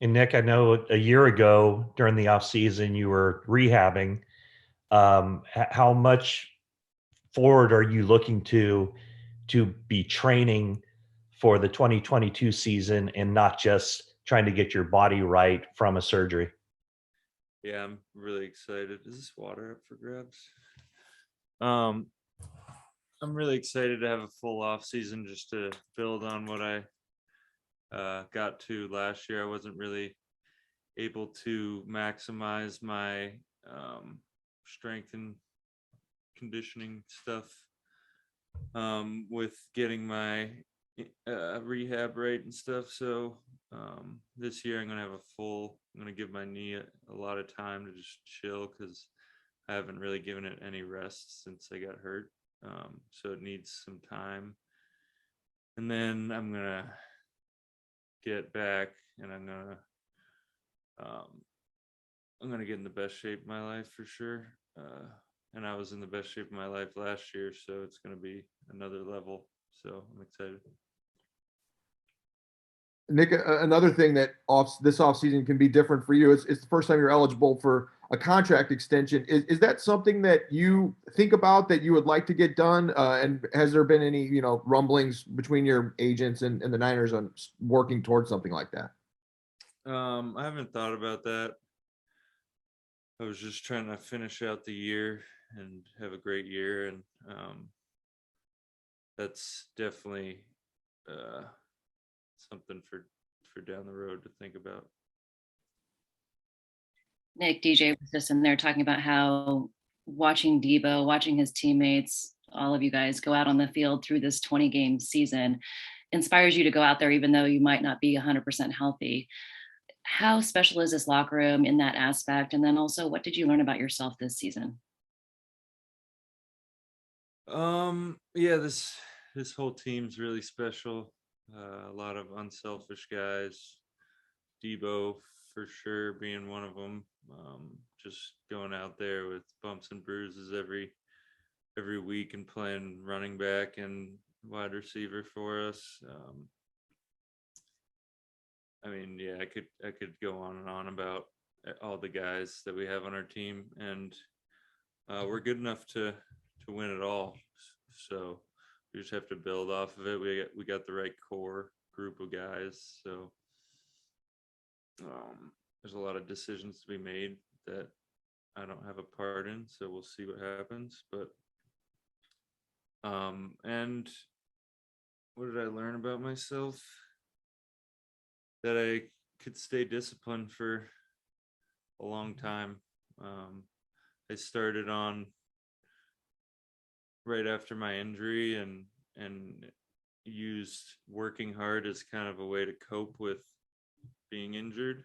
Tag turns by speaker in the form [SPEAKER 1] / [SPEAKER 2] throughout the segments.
[SPEAKER 1] And Nick, I know a year ago during the off season you were rehabbing. How much forward are you looking to be training for the 2022 season and not just trying to get your body right from a surgery?
[SPEAKER 2] Yeah, I'm really excited. Is this water up for grabs? Um, I'm really excited to have a full off season just to build on what I got to last year. I wasn't really able to maximize my strength and conditioning stuff with getting my rehab right and stuff. So this year I'm gonna have a full. I'm gonna give my knee a lot of time to just chill because I haven't really given it any rest since I got hurt. So it needs some time, and then I'm gonna get back and um, I'm gonna get in the best shape of my life for sure. And I was in the best shape of my life last year, so it's gonna be another level. So I'm excited.
[SPEAKER 3] Nick, another thing that this offseason can be different for you is it's the first time you're eligible for a contract extension. Is that something that you think about that you would like to get done? And has there been any, rumblings between your agents and the Niners on working towards something like that?
[SPEAKER 2] I haven't thought about that. I was just trying to finish out the year and have a great year, and that's definitely uh, something for down the road to think about.
[SPEAKER 4] Nick, DJ was just in there talking about how watching Debo, watching his teammates, all of you guys go out on the field through this 20 game season inspires you to go out there even though you might not be 100% healthy. How special is this locker room in that aspect? And then also, what did you learn about yourself this season?
[SPEAKER 2] Yeah, this whole team's really special. A lot of unselfish guys. Debo for sure being one of them. Just going out there with bumps and bruises every week and playing running back and wide receiver for us. I mean, yeah, I could go on and on about all the guys that we have on our team, and we're good enough to win it all. So we just have to build off of it. We got the right core group of guys. So there's a lot of decisions to be made that I don't have a part in. So we'll see what happens. But and what did I learn about myself? That I could stay disciplined for a long time. I started on right after my injury and used working hard as kind of a way to cope with being injured.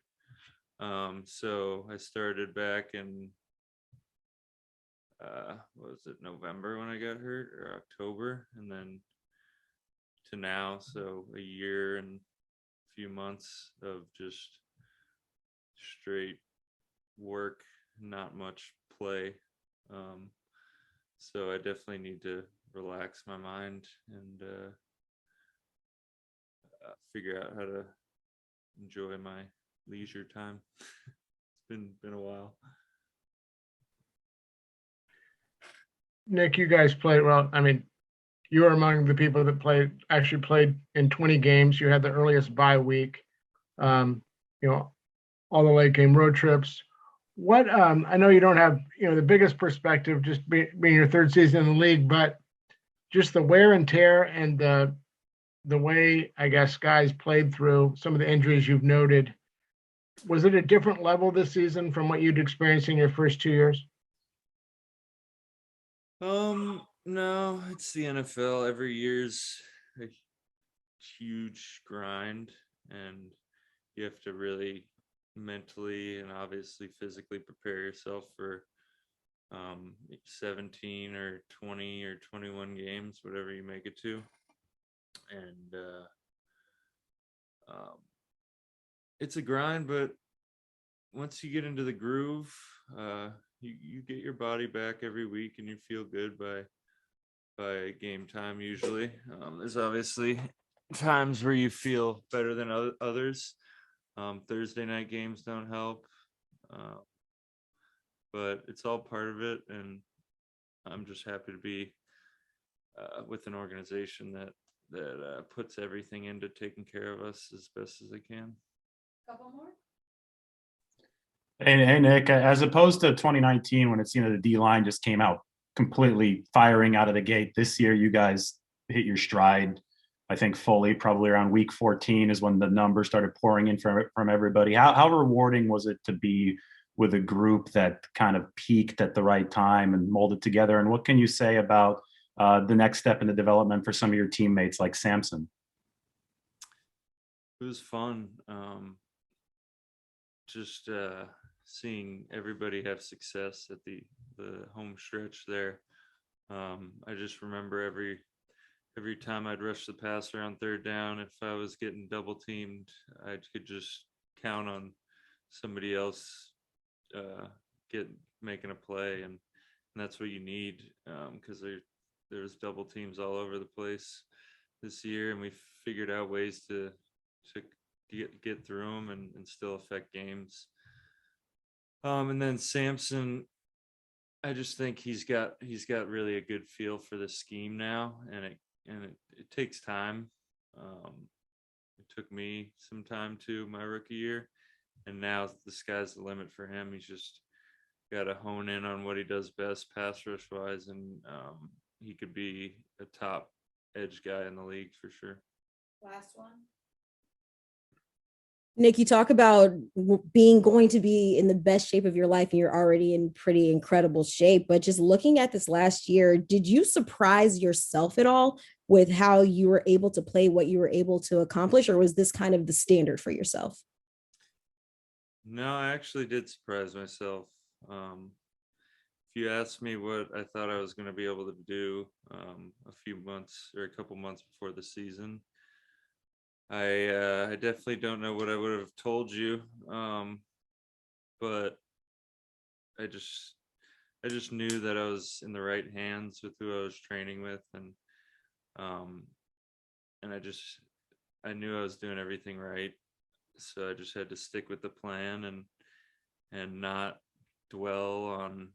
[SPEAKER 2] So I started back in what was it, November when I got hurt, or October, and then to now, so a year and a few months of just straight work, not much play. Um, so I definitely need to relax my mind and figure out how to enjoy my leisure time. It's been a while.
[SPEAKER 5] Nick, you guys played well. I mean, you were among the people that actually played in 20 games. You had the earliest bye week. Um, you know, all the late game road trips. What I know you don't have the biggest perspective, just being your third season in the league, but just the wear and tear and the way I guess guys played through some of the injuries you've noted. Was it a different level this season from what you'd experienced in your first 2 years?
[SPEAKER 2] No, it's the NFL. Every year's a huge grind, and you have to really mentally and obviously physically prepare yourself for 17 or 20 or 21 games, whatever you make it to. And um, it's a grind, but once you get into the groove, you get your body back every week and you feel good by game time usually. There's obviously times where you feel better than others, Thursday night games don't help, uh, but it's all part of it, and I'm just happy to be with an organization that puts everything into taking care of us as best as they can.
[SPEAKER 4] Couple more.
[SPEAKER 6] Hey, Nick, as opposed to 2019 when it's, the D line just came out completely firing out of the gate, this year you guys hit your stride, I think fully, probably around week 14 is when the numbers started pouring in from everybody. How rewarding was it to be with a group that kind of peaked at the right time and molded together? And what can you say about the next step in the development for some of your teammates like Samson?
[SPEAKER 2] It was fun. Just seeing everybody have success at the home stretch there. I just remember every time I'd rush the passer on third down, if I was getting double teamed, I could just count on somebody else making a play, and that's what you need, because there's double teams all over the place this year, and we figured out ways to get through them and still affect games. And then Samson, I just think he's got really a good feel for the scheme now, and it takes time. It took me some time too, my rookie year, and now the sky's the limit for him. He's just got to hone in on what he does best, pass rush wise, and he could be a top edge guy in the league for sure.
[SPEAKER 4] Last one.
[SPEAKER 7] Nick, you talk about going to be in the best shape of your life, and you're already in pretty incredible shape. But just looking at this last year, did you surprise yourself at all with how you were able to play what you were able to accomplish, or was this kind of the standard for yourself?
[SPEAKER 2] No, I actually did surprise myself. If you asked me what I thought I was going to be able to do a couple months before the season, I definitely don't know what I would have told you, but I just knew that I was in the right hands with who I was training with, and I knew I was doing everything right, so I just had to stick with the plan and not dwell on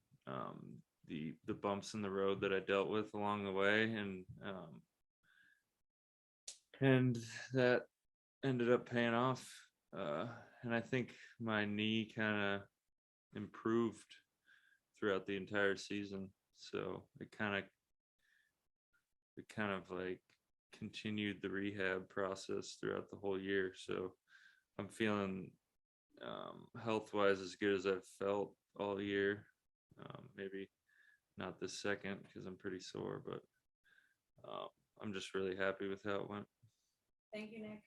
[SPEAKER 2] the bumps in the road that I dealt with along the way, and that ended up paying off. And I think my knee kind of improved throughout the entire season, so it kind of like continued the rehab process throughout the whole year. So I'm feeling health wise as good as I've felt all year. Maybe not this second because I'm pretty sore, but I'm just really happy with how it went.
[SPEAKER 4] Thank you, Nick.